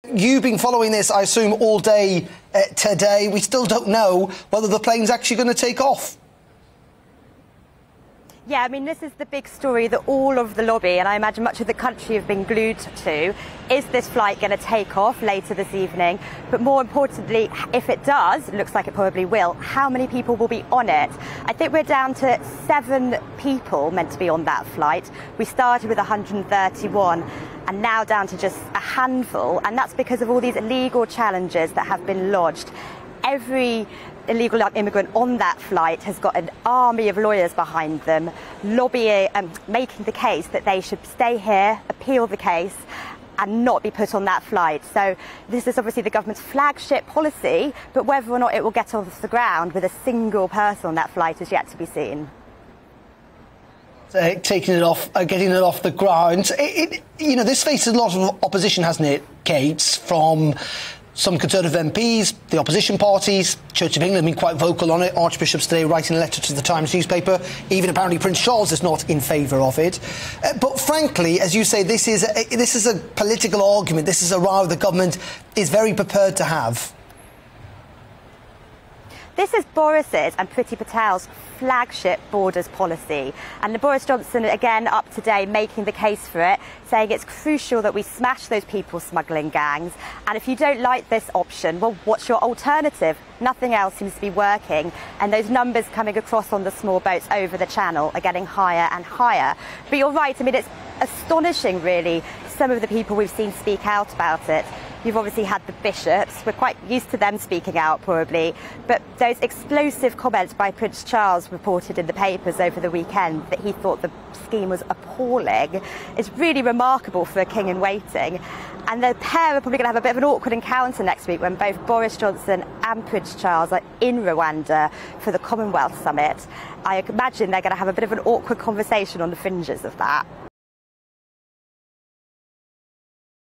You've been following this, I assume, all day today. We still don't know whether the plane's actually going to take off. Yeah, I mean, this is the big story that all of the lobby, and I imagine much of the country, have been glued to. Is this flight going to take off later this evening? But more importantly, if it does, it looks like it probably will, how many people will be on it? I think we're down to 7 people meant to be on that flight. We started with 131 and now down to just a handful, and that's because of all these illegal challenges that have been lodged. Every illegal immigrant on that flight has got an army of lawyers behind them, lobbying, making the case that they should stay here, appeal the case, and not be put on that flight. So this is obviously the government's flagship policy, but whether or not it will get off the ground with a single person on that flight is yet to be seen. Taking it off, getting it off the ground. This faces a lot of opposition, hasn't it, Kate, from some Conservative MPs, the opposition parties. Church of England have been quite vocal on it. Archbishops today writing a letter to the Times newspaper. Even apparently Prince Charles is not in favour of it. But frankly, as you say, this is a political argument. This is a row the government is very prepared to have. This is Boris's and Priti Patel's flagship borders policy. And Boris Johnson, again, up today, making the case for it, saying it's crucial that we smash those people smuggling gangs. And if you don't like this option, well, what's your alternative? Nothing else seems to be working. And those numbers coming across on the small boats over the channel are getting higher and higher. But you're right. I mean, it's astonishing, really, some of the people we've seen speak out about it. You've obviously had the bishops. We're quite used to them speaking out, probably. But those explosive comments by Prince Charles reported in the papers over the weekend that he thought the scheme was appalling is really remarkable for a king in waiting. And the pair are probably going to have a bit of an awkward encounter next week when both Boris Johnson and Prince Charles are in Rwanda for the Commonwealth Summit. I imagine they're going to have a bit of an awkward conversation on the fringes of that.